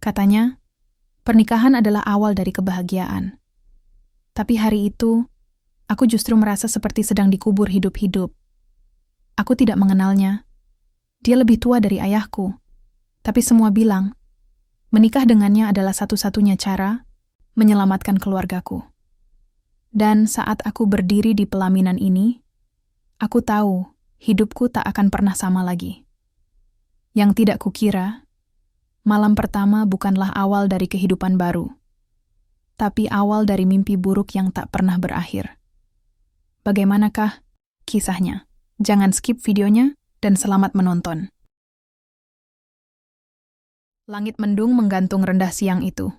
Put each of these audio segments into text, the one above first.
Katanya, pernikahan adalah awal dari kebahagiaan. Tapi hari itu, aku justru merasa seperti sedang dikubur hidup-hidup. Aku tidak mengenalnya. Dia lebih tua dari ayahku. Tapi semua bilang, menikah dengannya adalah satu-satunya cara menyelamatkan keluargaku. Dan saat aku berdiri di pelaminan ini, aku tahu hidupku tak akan pernah sama lagi. Yang tidak kukira, malam pertama bukanlah awal dari kehidupan baru, tapi awal dari mimpi buruk yang tak pernah berakhir. Bagaimanakah kisahnya? Jangan skip videonya dan selamat menonton. Langit mendung menggantung rendah siang itu.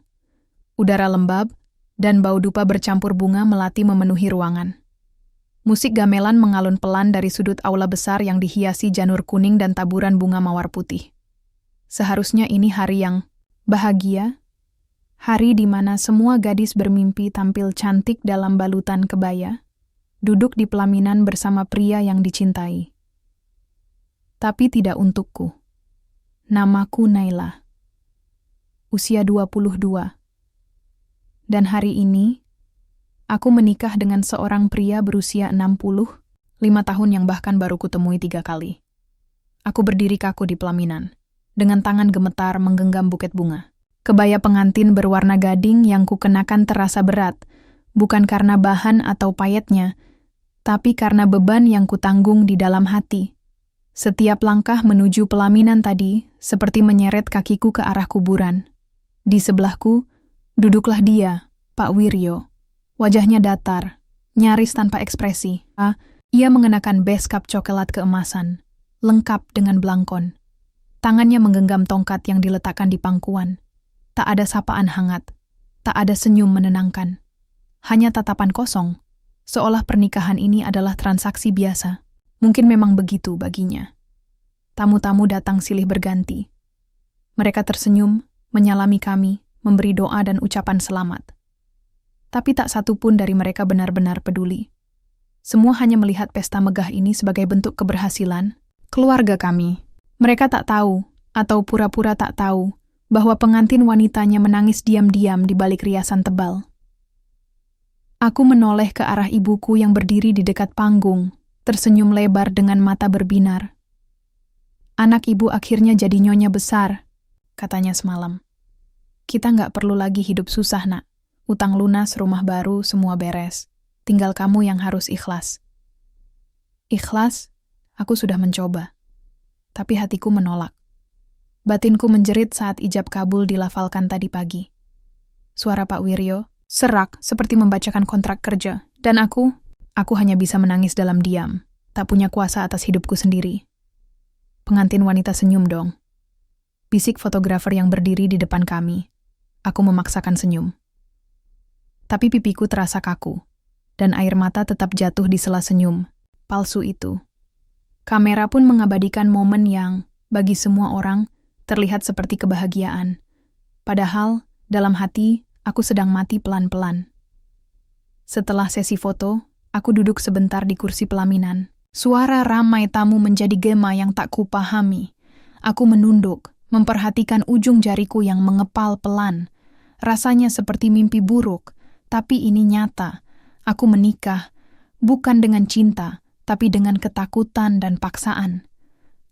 Udara lembab dan bau dupa bercampur bunga melati memenuhi ruangan. Musik gamelan mengalun pelan dari sudut aula besar yang dihiasi janur kuning dan taburan bunga mawar putih. Seharusnya ini hari yang bahagia, hari di mana semua gadis bermimpi tampil cantik dalam balutan kebaya, duduk di pelaminan bersama pria yang dicintai. Tapi tidak untukku. Namaku Naila. Usia 22. Dan hari ini, aku menikah dengan seorang pria berusia 65 tahun yang bahkan baru kutemui 3 kali. Aku berdiri kaku di pelaminan, dengan tangan gemetar menggenggam buket bunga. Kebaya pengantin berwarna gading yang kukenakan terasa berat, bukan karena bahan atau payetnya, tapi karena beban yang kutanggung di dalam hati. Setiap langkah menuju pelaminan tadi seperti menyeret kakiku ke arah kuburan. Di sebelahku, duduklah dia, Pak Wiryo. Wajahnya datar, nyaris tanpa ekspresi. Ia mengenakan beskap coklat keemasan, lengkap dengan belangkon. Tangannya menggenggam tongkat yang diletakkan di pangkuan. Tak ada sapaan hangat, tak ada senyum menenangkan. Hanya tatapan kosong, seolah pernikahan ini adalah transaksi biasa. Mungkin memang begitu baginya. Tamu-tamu datang silih berganti. Mereka tersenyum, menyalami kami, memberi doa dan ucapan selamat. Tapi tak satu pun dari mereka benar-benar peduli. Semua hanya melihat pesta megah ini sebagai bentuk keberhasilan keluarga kami. Mereka tak tahu, atau pura-pura tak tahu, bahwa pengantin wanitanya menangis diam-diam di balik riasan tebal. Aku menoleh ke arah ibuku yang berdiri di dekat panggung, tersenyum lebar dengan mata berbinar. Anak ibu akhirnya jadi nyonya besar, katanya semalam. Kita nggak perlu lagi hidup susah, nak. Utang lunas, rumah baru, semua beres. Tinggal kamu yang harus ikhlas. Ikhlas? Aku sudah mencoba. Tapi hatiku menolak. Batinku menjerit saat ijab kabul dilafalkan tadi pagi. Suara Pak Wiryo serak seperti membacakan kontrak kerja. Dan aku hanya bisa menangis dalam diam. Tak punya kuasa atas hidupku sendiri. Pengantin wanita senyum dong. Bisik fotografer yang berdiri di depan kami. Aku memaksakan senyum. Tapi pipiku terasa kaku, dan air mata tetap jatuh di sela senyum palsu itu. Kamera pun mengabadikan momen yang, bagi semua orang, terlihat seperti kebahagiaan. Padahal, dalam hati, aku sedang mati pelan-pelan. Setelah sesi foto, aku duduk sebentar di kursi pelaminan. Suara ramai tamu menjadi gema yang tak kupahami. Aku menunduk, memperhatikan ujung jariku yang mengepal pelan. Rasanya seperti mimpi buruk, tapi ini nyata. Aku menikah, bukan dengan cinta, tapi dengan ketakutan dan paksaan.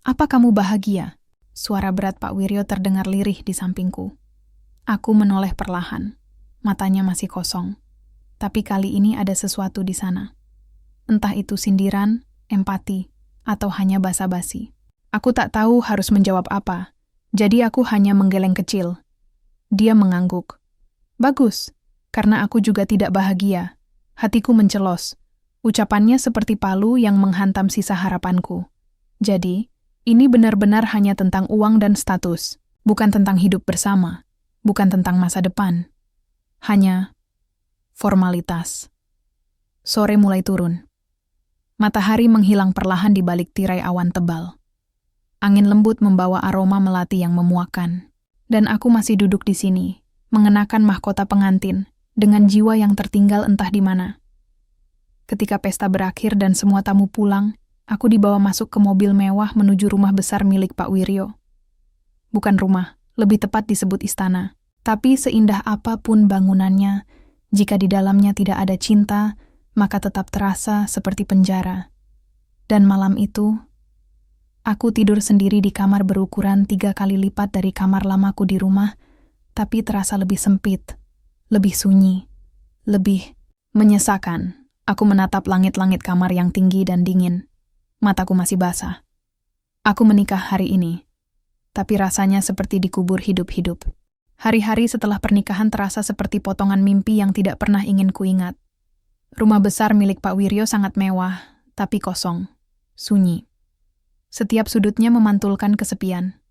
Apa kamu bahagia? Suara berat Pak Wiryo terdengar lirih di sampingku. Aku menoleh perlahan. Matanya masih kosong. Tapi kali ini ada sesuatu di sana. Entah itu sindiran, empati, atau hanya basa-basi. Aku tak tahu harus menjawab apa. Jadi aku hanya menggeleng kecil. Dia mengangguk. Bagus, karena aku juga tidak bahagia. Hatiku mencelos. Ucapannya seperti palu yang menghantam sisa harapanku. Jadi, ini benar-benar hanya tentang uang dan status, bukan tentang hidup bersama, bukan tentang masa depan. Hanya formalitas. Sore mulai turun. Matahari menghilang perlahan di balik tirai awan tebal. Angin lembut membawa aroma melati yang memuakkan. Dan aku masih duduk di sini, mengenakan mahkota pengantin, dengan jiwa yang tertinggal entah di mana. Ketika pesta berakhir dan semua tamu pulang, aku dibawa masuk ke mobil mewah menuju rumah besar milik Pak Wiryo. Bukan rumah, lebih tepat disebut istana. Tapi seindah apapun bangunannya, jika di dalamnya tidak ada cinta, maka tetap terasa seperti penjara. Dan malam itu, aku tidur sendiri di kamar berukuran 3 kali lipat dari kamar lamaku di rumah, tapi terasa lebih sempit, lebih sunyi, lebih menyesakan. Aku menatap langit-langit kamar yang tinggi dan dingin. Mataku masih basah. Aku menikah hari ini, tapi rasanya seperti dikubur hidup-hidup. Hari-hari setelah pernikahan terasa seperti potongan mimpi yang tidak pernah ingin kuingat. Rumah besar milik Pak Wiryo sangat mewah, tapi kosong, sunyi. Setiap sudutnya memantulkan kesepian.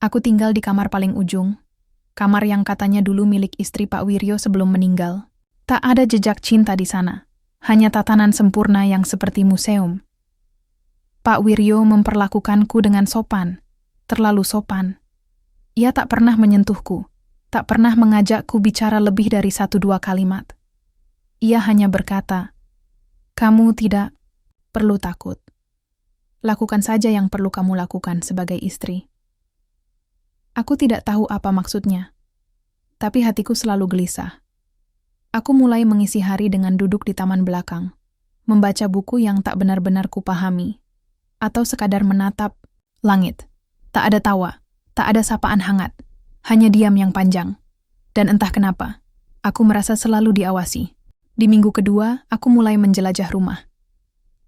Aku tinggal di kamar paling ujung, kamar yang katanya dulu milik istri Pak Wiryo sebelum meninggal. Tak ada jejak cinta di sana, hanya tatanan sempurna yang seperti museum. Pak Wiryo memperlakukanku dengan sopan, terlalu sopan. Ia tak pernah menyentuhku, tak pernah mengajakku bicara lebih dari 1-2 kalimat. Ia hanya berkata, "Kamu tidak perlu takut. Lakukan saja yang perlu kamu lakukan sebagai istri." Aku tidak tahu apa maksudnya, tapi hatiku selalu gelisah. Aku mulai mengisi hari dengan duduk di taman belakang, membaca buku yang tak benar-benar kupahami, atau sekadar menatap langit. Tak ada tawa, tak ada sapaan hangat, hanya diam yang panjang. Dan entah kenapa, aku merasa selalu diawasi. Di minggu kedua, aku mulai menjelajah rumah.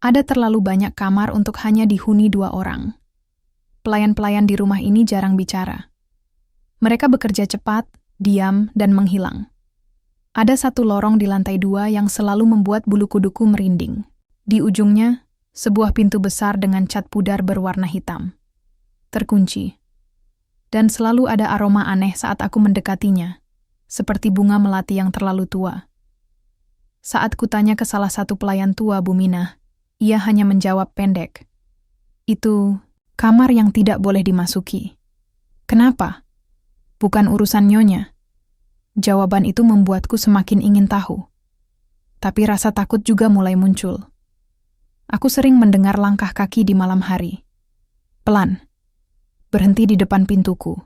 Ada terlalu banyak kamar untuk hanya dihuni 2 orang. Pelayan-pelayan di rumah ini jarang bicara. Mereka bekerja cepat, diam, dan menghilang. Ada satu lorong di lantai 2 yang selalu membuat bulu kuduku merinding. Di ujungnya, sebuah pintu besar dengan cat pudar berwarna hitam. Terkunci. Dan selalu ada aroma aneh saat aku mendekatinya, seperti bunga melati yang terlalu tua. Saat kutanya ke salah satu pelayan tua, Bu Minah, ia hanya menjawab pendek. "Itu kamar yang tidak boleh dimasuki." "Kenapa?" "Bukan urusan nyonya." Jawaban itu membuatku semakin ingin tahu. Tapi rasa takut juga mulai muncul. Aku sering mendengar langkah kaki di malam hari. Pelan. Berhenti di depan pintuku.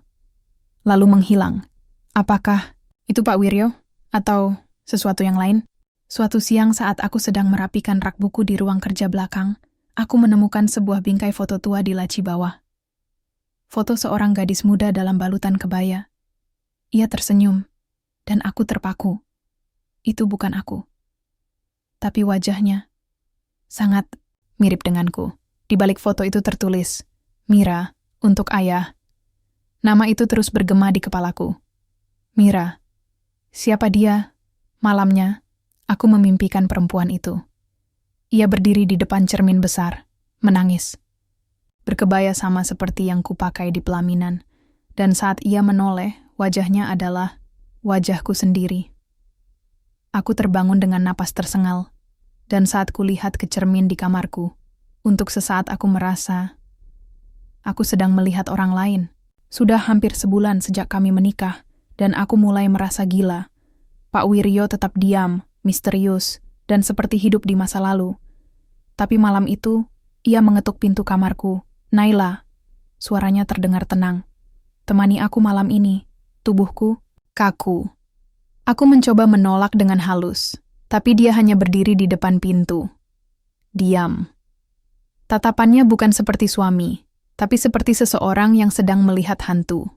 Lalu menghilang. Apakah itu Pak Wiryo? Atau sesuatu yang lain? Suatu siang saat aku sedang merapikan rak buku di ruang kerja belakang, aku menemukan sebuah bingkai foto tua di laci bawah. Foto seorang gadis muda dalam balutan kebaya. Ia tersenyum. Dan aku terpaku. Itu bukan aku. Tapi wajahnya sangat mirip denganku. Di balik foto itu tertulis, "Mira, untuk ayah." Nama itu terus bergema di kepalaku. Mira. Siapa dia? Malamnya, aku memimpikan perempuan itu. Ia berdiri di depan cermin besar, menangis. Berkebaya sama seperti yang kupakai di pelaminan. Dan saat ia menoleh, wajahnya adalah wajahku sendiri. Aku terbangun dengan napas tersengal, dan saat kulihat ke cermin di kamarku, untuk sesaat aku merasa aku sedang melihat orang lain. Sudah hampir sebulan sejak kami menikah, dan aku mulai merasa gila. Pak Wiryo tetap diam, misterius, dan seperti hidup di masa lalu. Tapi malam itu, ia mengetuk pintu kamarku. "Naila." Suaranya terdengar tenang. "Temani aku malam ini." Tubuhku kaku. Aku mencoba menolak dengan halus, tapi dia hanya berdiri di depan pintu. Diam. Tatapannya bukan seperti suami, tapi seperti seseorang yang sedang melihat hantu.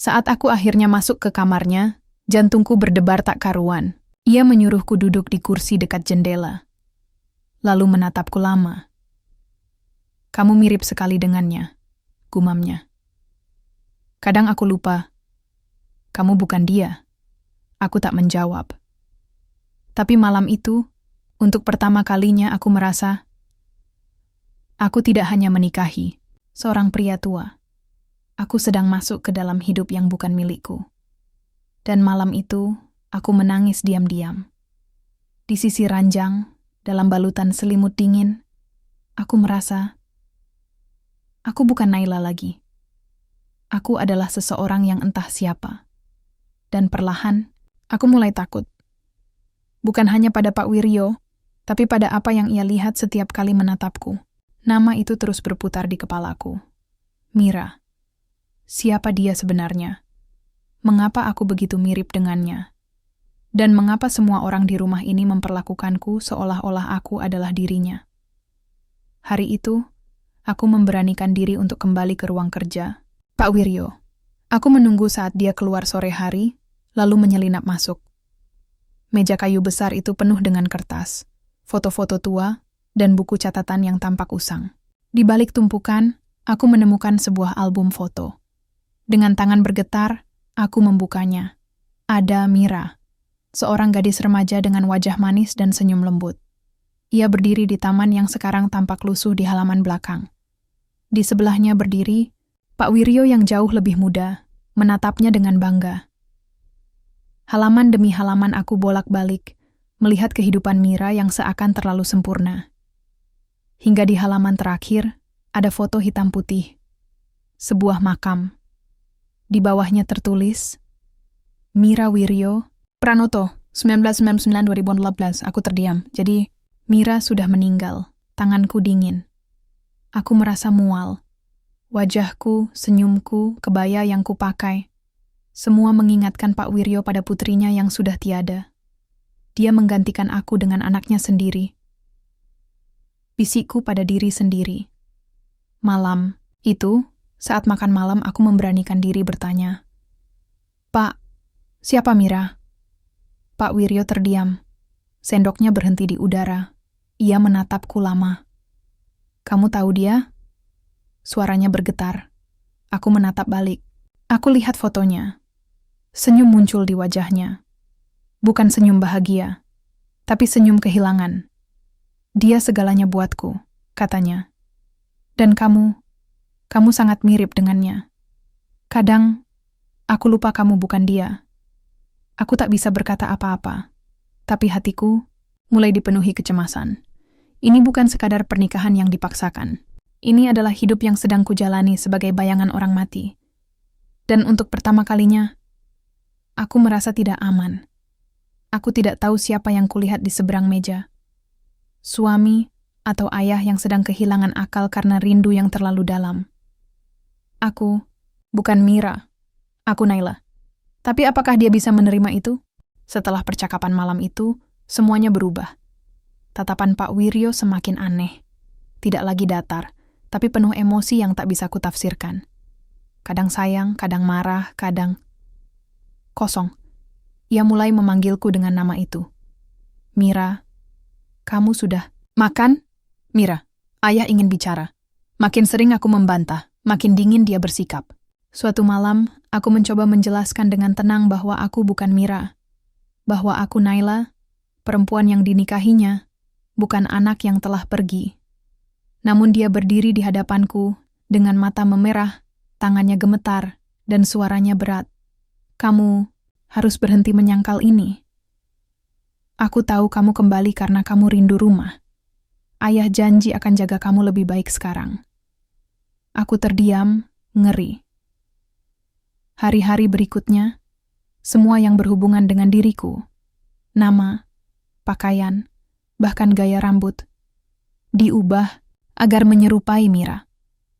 Saat aku akhirnya masuk ke kamarnya, jantungku berdebar tak karuan. Ia menyuruhku duduk di kursi dekat jendela. Lalu menatapku lama. "Kamu mirip sekali dengannya," gumamnya. Kadang aku lupa. "Kamu bukan dia." Aku tak menjawab. Tapi malam itu, untuk pertama kalinya aku merasa aku tidak hanya menikahi seorang pria tua. Aku sedang masuk ke dalam hidup yang bukan milikku. Dan malam itu, aku menangis diam-diam. Di sisi ranjang, dalam balutan selimut dingin, aku merasa aku bukan Naila lagi. Aku adalah seseorang yang entah siapa. Dan perlahan, aku mulai takut. Bukan hanya pada Pak Wiryo, tapi pada apa yang ia lihat setiap kali menatapku. Nama itu terus berputar di kepalaku. Mira. siapa dia sebenarnya? Mengapa aku begitu mirip dengannya? Dan mengapa semua orang di rumah ini memperlakukanku seolah-olah aku adalah dirinya? Hari itu, aku memberanikan diri untuk kembali ke ruang kerja. Pak Wiryo, aku menunggu saat dia keluar sore hari, lalu menyelinap masuk. Meja kayu besar itu penuh dengan kertas, foto-foto tua, dan buku catatan yang tampak usang. Di balik tumpukan, aku menemukan sebuah album foto. Dengan tangan bergetar, aku membukanya. Ada Mira, seorang gadis remaja dengan wajah manis dan senyum lembut. Ia berdiri di taman yang sekarang tampak lusuh di halaman belakang. Di sebelahnya berdiri Pak Wiryo yang jauh lebih muda, menatapnya dengan bangga. Halaman demi halaman aku bolak-balik, melihat kehidupan Mira yang seakan terlalu sempurna. Hingga di halaman terakhir, ada foto hitam putih. Sebuah makam. Di bawahnya tertulis, Mira Wiryo, Pranoto, 1999-2018. Aku terdiam. Jadi, Mira sudah meninggal. Tanganku dingin. Aku merasa mual. Wajahku, senyumku, kebaya yang kupakai. Semua mengingatkan Pak Wiryo pada putrinya yang sudah tiada. Dia menggantikan aku dengan anaknya sendiri. Bisikku pada diri sendiri. Malam itu, saat makan malam aku memberanikan diri bertanya, "Pak, siapa Mira?" Pak Wiryo terdiam. Sendoknya berhenti di udara. Ia menatapku lama. "Kamu tahu dia?" Suaranya bergetar. Aku menatap balik. Aku lihat fotonya. Senyum muncul di wajahnya. Bukan senyum bahagia, tapi senyum kehilangan. "Dia segalanya buatku," katanya. "Dan kamu sangat mirip dengannya. Kadang, aku lupa kamu bukan dia. Aku tak bisa berkata apa-apa, tapi hatiku mulai dipenuhi kecemasan. Ini bukan sekadar pernikahan yang dipaksakan. Ini adalah hidup yang sedang kujalani sebagai bayangan orang mati. Dan untuk pertama kalinya, aku merasa tidak aman. Aku tidak tahu siapa yang kulihat di seberang meja. Suami atau ayah yang sedang kehilangan akal karena rindu yang terlalu dalam. Aku bukan Mira. Aku Naila. Tapi apakah dia bisa menerima itu? Setelah percakapan malam itu, semuanya berubah. Tatapan Pak Wiryo semakin aneh. Tidak lagi datar, tapi penuh emosi yang tak bisa kutafsirkan. Kadang sayang, kadang marah, kadang kosong. Ia mulai memanggilku dengan nama itu. "Mira, kamu sudah makan?" "Mira, ayah ingin bicara." Makin sering aku membantah, makin dingin dia bersikap. Suatu malam, aku mencoba menjelaskan dengan tenang bahwa aku bukan Mira. Bahwa aku Naila, perempuan yang dinikahinya, bukan anak yang telah pergi. Namun dia berdiri di hadapanku, dengan mata memerah, tangannya gemetar, dan suaranya berat. "Kamu harus berhenti menyangkal ini. Aku tahu kamu kembali karena kamu rindu rumah. Ayah janji akan jaga kamu lebih baik sekarang." Aku terdiam, ngeri. Hari-hari berikutnya, semua yang berhubungan dengan diriku, nama, pakaian, bahkan gaya rambut, diubah agar menyerupai Mira.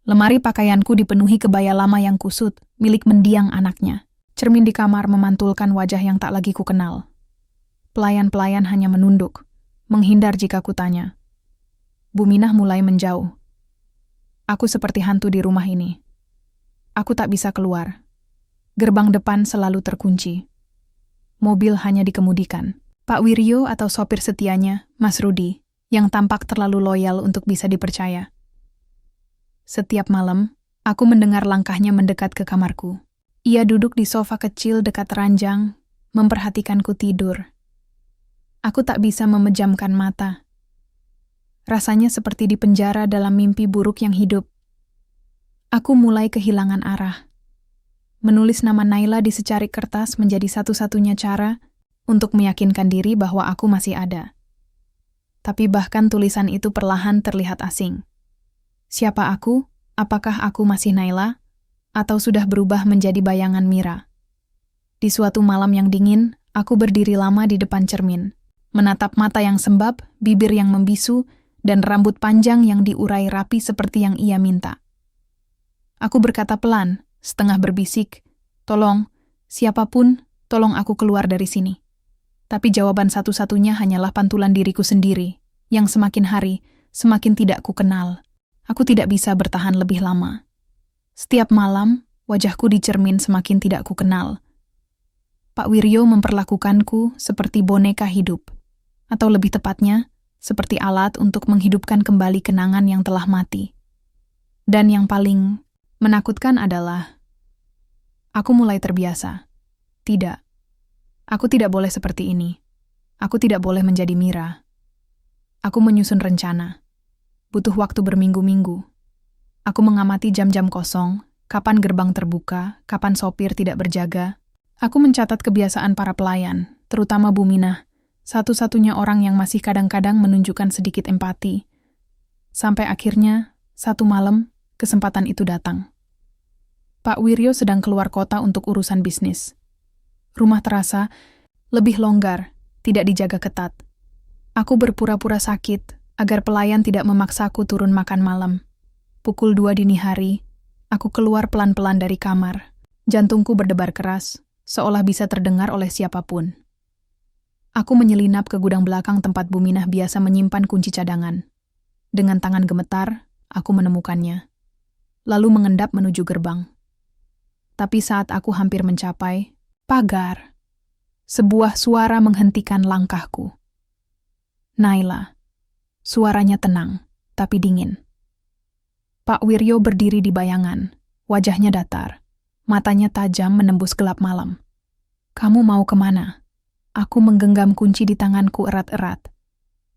Lemari pakaianku dipenuhi kebaya lama yang kusut, milik mendiang anaknya. Cermin di kamar memantulkan wajah yang tak lagi kukenal. Pelayan-pelayan hanya menunduk, menghindar jika kutanya. Bu Minah mulai menjauh. Aku seperti hantu di rumah ini. Aku tak bisa keluar. Gerbang depan selalu terkunci. Mobil hanya dikemudikan. Pak Wiryo atau sopir setianya, Mas Rudi, yang tampak terlalu loyal untuk bisa dipercaya. Setiap malam, aku mendengar langkahnya mendekat ke kamarku. Ia duduk di sofa kecil dekat ranjang, memperhatikanku tidur. Aku tak bisa memejamkan mata. Rasanya seperti di penjara dalam mimpi buruk yang hidup. Aku mulai kehilangan arah. Menulis nama Naila di secarik kertas menjadi satu-satunya cara untuk meyakinkan diri bahwa aku masih ada. Tapi bahkan tulisan itu perlahan terlihat asing. Siapa aku? Apakah aku masih Naila? Atau sudah berubah menjadi bayangan Mira? Di suatu malam yang dingin, aku berdiri lama di depan cermin, menatap mata yang sembab, bibir yang membisu, dan rambut panjang yang diurai rapi seperti yang ia minta. Aku berkata pelan, setengah berbisik, "Tolong, siapapun, tolong aku keluar dari sini." Tapi jawaban satu-satunya hanyalah pantulan diriku sendiri, yang semakin hari, semakin tidak kukenal. Aku tidak bisa bertahan lebih lama. Setiap malam, wajahku di cermin semakin tidak kukenal. Pak Wiryo memperlakukanku seperti boneka hidup, atau lebih tepatnya, seperti alat untuk menghidupkan kembali kenangan yang telah mati. Dan yang paling menakutkan adalah, aku mulai terbiasa. Tidak, aku tidak boleh seperti ini. Aku tidak boleh menjadi Mira. Aku menyusun rencana. Butuh waktu berminggu-minggu. Aku mengamati jam-jam kosong, kapan gerbang terbuka, kapan sopir tidak berjaga. Aku mencatat kebiasaan para pelayan, terutama Bu Minah, satu-satunya orang yang masih kadang-kadang menunjukkan sedikit empati. Sampai akhirnya, satu malam, kesempatan itu datang. Pak Wiryo sedang keluar kota untuk urusan bisnis. Rumah terasa lebih longgar, tidak dijaga ketat. Aku berpura-pura sakit, agar pelayan tidak memaksaku turun makan malam. Pukul 2 dini hari, aku keluar pelan-pelan dari kamar. Jantungku berdebar keras, seolah bisa terdengar oleh siapapun. Aku menyelinap ke gudang belakang tempat Bu Minah biasa menyimpan kunci cadangan. Dengan tangan gemetar, aku menemukannya. Lalu mengendap menuju gerbang. Tapi saat aku hampir mencapai pagar, sebuah suara menghentikan langkahku. Naila. Suaranya tenang, tapi dingin. Pak Wiryo berdiri di bayangan, wajahnya datar, matanya tajam menembus gelap malam. "Kamu mau kemana?" Aku menggenggam kunci di tanganku erat-erat.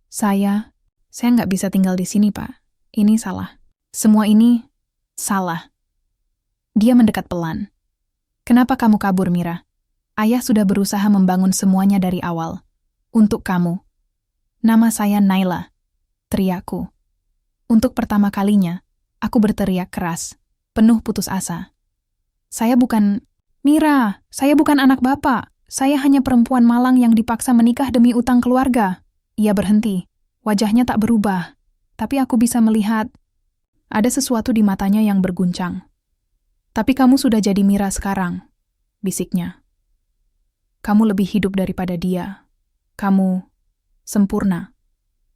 Saya nggak bisa tinggal di sini, Pak. Ini salah. Semua ini salah. Dia mendekat pelan. "Kenapa kamu kabur, Mira? Ayah sudah berusaha membangun semuanya dari awal. Untuk kamu." "Nama saya Naila," teriakku. Untuk pertama kalinya, aku berteriak keras, penuh putus asa. "Saya bukan Mira, saya bukan anak Bapak. Saya hanya perempuan malang yang dipaksa menikah demi utang keluarga." Ia berhenti, wajahnya tak berubah, tapi aku bisa melihat ada sesuatu di matanya yang berguncang. "Tapi kamu sudah jadi Mira sekarang," bisiknya. "Kamu lebih hidup daripada dia. Kamu sempurna."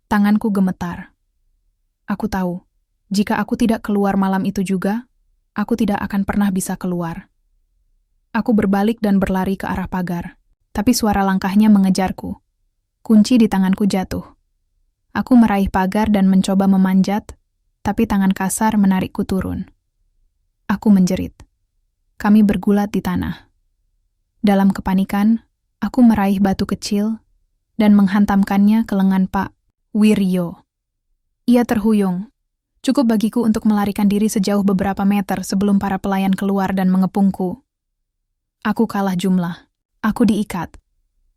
Tanganku gemetar. Aku tahu, jika aku tidak keluar malam itu juga, aku tidak akan pernah bisa keluar. Aku berbalik dan berlari ke arah pagar, tapi suara langkahnya mengejarku. Kunci di tanganku jatuh. Aku meraih pagar dan mencoba memanjat, tapi tangan kasar menarikku turun. Aku menjerit. Kami bergulat di tanah. Dalam kepanikan, aku meraih batu kecil dan menghantamkannya ke lengan Pak Wiryo. Ia terhuyung. Cukup bagiku untuk melarikan diri sejauh beberapa meter sebelum para pelayan keluar dan mengepungku. Aku kalah jumlah. Aku diikat.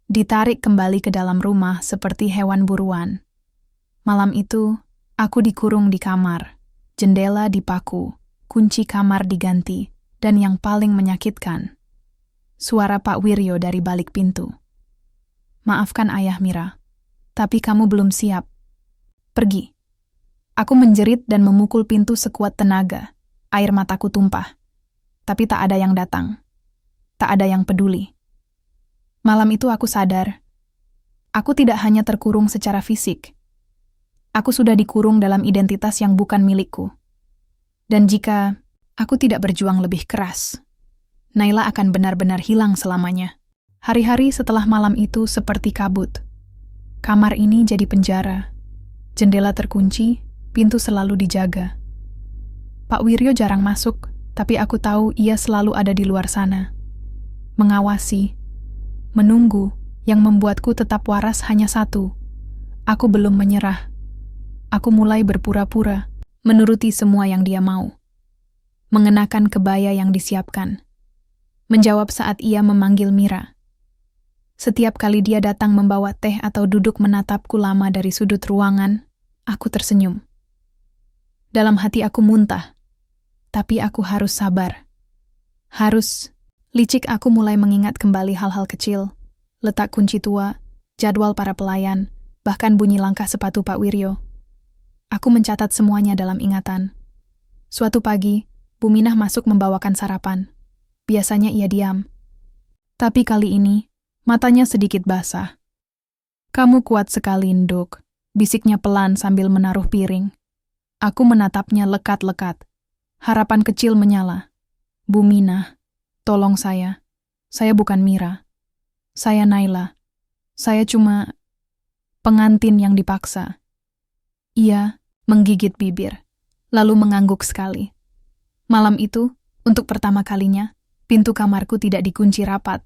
Ditarik kembali ke dalam rumah seperti hewan buruan. Malam itu, aku dikurung di kamar. Jendela dipaku, kunci kamar diganti, dan yang paling menyakitkan, suara Pak Wiryo dari balik pintu. "Maafkan Ayah, Mira, tapi kamu belum siap. Pergi." Aku menjerit dan memukul pintu sekuat tenaga. Air mataku tumpah. Tapi tak ada yang datang. Tak ada yang peduli. Malam itu aku sadar, aku tidak hanya terkurung secara fisik. Aku sudah dikurung dalam identitas yang bukan milikku. Dan jika aku tidak berjuang lebih keras, Naila akan benar-benar hilang selamanya. Hari-hari setelah malam itu seperti kabut. Kamar ini jadi penjara. Jendela terkunci, pintu selalu dijaga. Pak Wiryo jarang masuk, tapi aku tahu ia selalu ada di luar sana. Mengawasi, menunggu, yang membuatku tetap waras hanya satu. Aku belum menyerah. Aku mulai berpura-pura, menuruti semua yang dia mau. Mengenakan kebaya yang disiapkan. Menjawab saat ia memanggil Mira. Setiap kali dia datang membawa teh atau duduk menatapku lama dari sudut ruangan, aku tersenyum. Dalam hati aku muntah, tapi aku harus sabar. Licik aku mulai mengingat kembali hal-hal kecil, letak kunci tua, jadwal para pelayan, bahkan bunyi langkah sepatu Pak Wiryo. Aku mencatat semuanya dalam ingatan. Suatu pagi, Buminah masuk membawakan sarapan. Biasanya ia diam. Tapi kali ini, matanya sedikit basah. "Kamu kuat sekali, Nduk," bisiknya pelan sambil menaruh piring. Aku menatapnya lekat-lekat. Harapan kecil menyala. "Buminah, tolong saya. Saya bukan Mira. Saya Naila. Saya cuma pengantin yang dipaksa." Ia menggigit bibir, lalu mengangguk sekali. Malam itu, untuk pertama kalinya, pintu kamarku tidak dikunci rapat.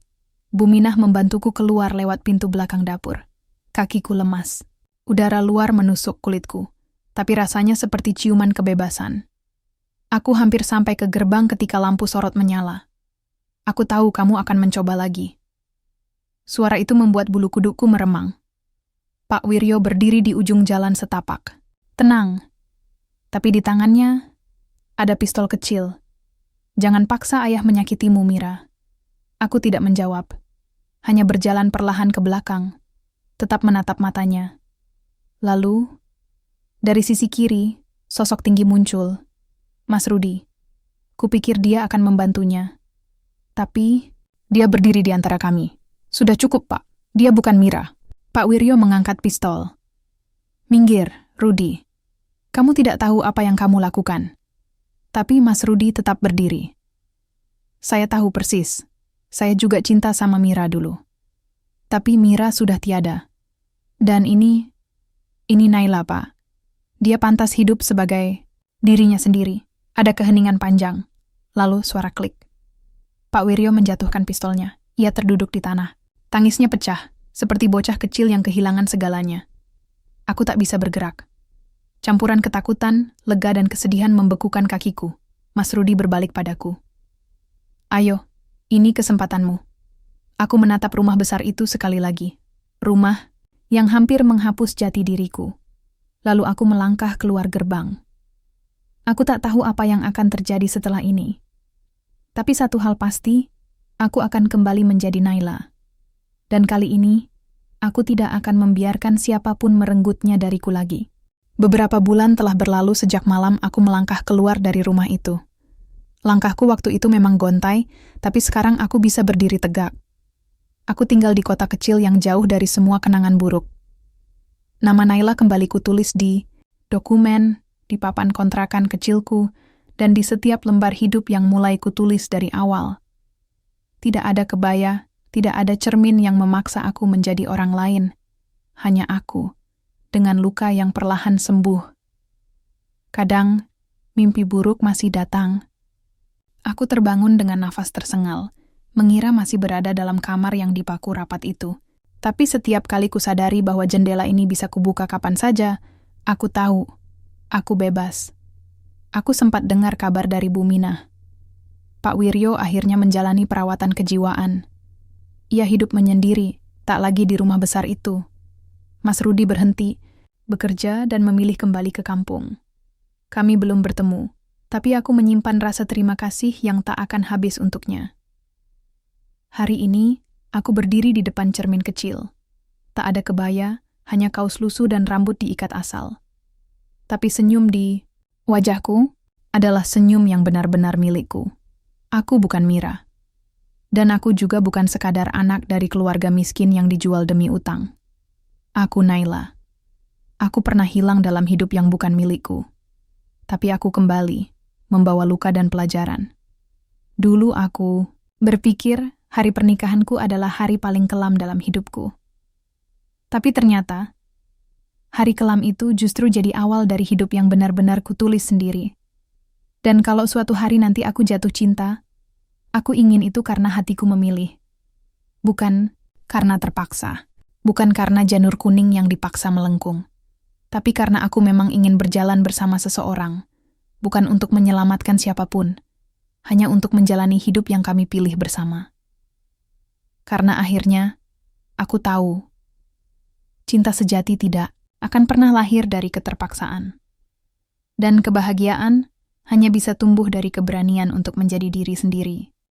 Buminah membantuku keluar lewat pintu belakang dapur. Kakiku lemas. Udara luar menusuk kulitku, tapi rasanya seperti ciuman kebebasan. Aku hampir sampai ke gerbang ketika lampu sorot menyala. "Aku tahu kamu akan mencoba lagi." Suara itu membuat bulu kudukku meremang. Pak Wiryo berdiri di ujung jalan setapak. Tenang. Tapi di tangannya ada pistol kecil. "Jangan paksa ayah menyakitimu, Mira." Aku tidak menjawab. Hanya berjalan perlahan ke belakang, tetap menatap matanya. Lalu, dari sisi kiri, sosok tinggi muncul. Mas Rudi. Kupikir dia akan membantunya. Tapi, dia berdiri di antara kami. "Sudah cukup, Pak. Dia bukan Mira." Pak Wiryo mengangkat pistol. "Minggir, Rudi. Kamu tidak tahu apa yang kamu lakukan." Tapi Mas Rudi tetap berdiri. "Saya tahu persis. Saya juga cinta sama Mira dulu. Tapi Mira sudah tiada. Dan ini Naila, Pak. Dia pantas hidup sebagai dirinya sendiri." Ada keheningan panjang. Lalu suara klik. Pak Wiryo menjatuhkan pistolnya. Ia terduduk di tanah. Tangisnya pecah, seperti bocah kecil yang kehilangan segalanya. Aku tak bisa bergerak. Campuran ketakutan, lega dan kesedihan membekukan kakiku. Mas Rudi berbalik padaku. "Ayo, ini kesempatanmu." Aku menatap rumah besar itu sekali lagi. Rumah yang hampir menghapus jati diriku. Lalu aku melangkah keluar gerbang. Aku tak tahu apa yang akan terjadi setelah ini. Tapi satu hal pasti, aku akan kembali menjadi Naila. Dan kali ini, aku tidak akan membiarkan siapapun merenggutnya dariku lagi. Beberapa bulan telah berlalu sejak malam aku melangkah keluar dari rumah itu. Langkahku waktu itu memang gontai, tapi sekarang aku bisa berdiri tegak. Aku tinggal di kota kecil yang jauh dari semua kenangan buruk. Nama Naila kembali kutulis di dokumen, di papan kontrakan kecilku, dan di setiap lembar hidup yang mulai kutulis dari awal. Tidak ada kebaya, tidak ada cermin yang memaksa aku menjadi orang lain. Hanya aku, dengan luka yang perlahan sembuh. Kadang, mimpi buruk masih datang. Aku terbangun dengan nafas tersengal, mengira masih berada dalam kamar yang dipaku rapat itu. Tapi setiap kali kusadari bahwa jendela ini bisa kubuka kapan saja, aku tahu, aku bebas. Aku sempat dengar kabar dari Buminah. Pak Wiryo akhirnya menjalani perawatan kejiwaan. Ia hidup menyendiri, tak lagi di rumah besar itu. Mas Rudi berhenti, bekerja dan memilih kembali ke kampung. Kami belum bertemu, tapi aku menyimpan rasa terima kasih yang tak akan habis untuknya. Hari ini, aku berdiri di depan cermin kecil. Tak ada kebaya, hanya kaos lusuh dan rambut diikat asal. Tapi senyum di wajahku adalah senyum yang benar-benar milikku. Aku bukan Mira. Dan aku juga bukan sekadar anak dari keluarga miskin yang dijual demi utang. Aku Naila. Aku pernah hilang dalam hidup yang bukan milikku. Tapi aku kembali, membawa luka dan pelajaran. Dulu aku berpikir hari pernikahanku adalah hari paling kelam dalam hidupku. Tapi ternyata, hari kelam itu justru jadi awal dari hidup yang benar-benar kutulis sendiri. Dan kalau suatu hari nanti aku jatuh cinta, aku ingin itu karena hatiku memilih. Bukan karena terpaksa. Bukan karena janur kuning yang dipaksa melengkung. Tapi karena aku memang ingin berjalan bersama seseorang. Bukan untuk menyelamatkan siapapun. Hanya untuk menjalani hidup yang kami pilih bersama. Karena akhirnya, aku tahu, cinta sejati tidak akan pernah lahir dari keterpaksaan. Dan kebahagiaan hanya bisa tumbuh dari keberanian untuk menjadi diri sendiri.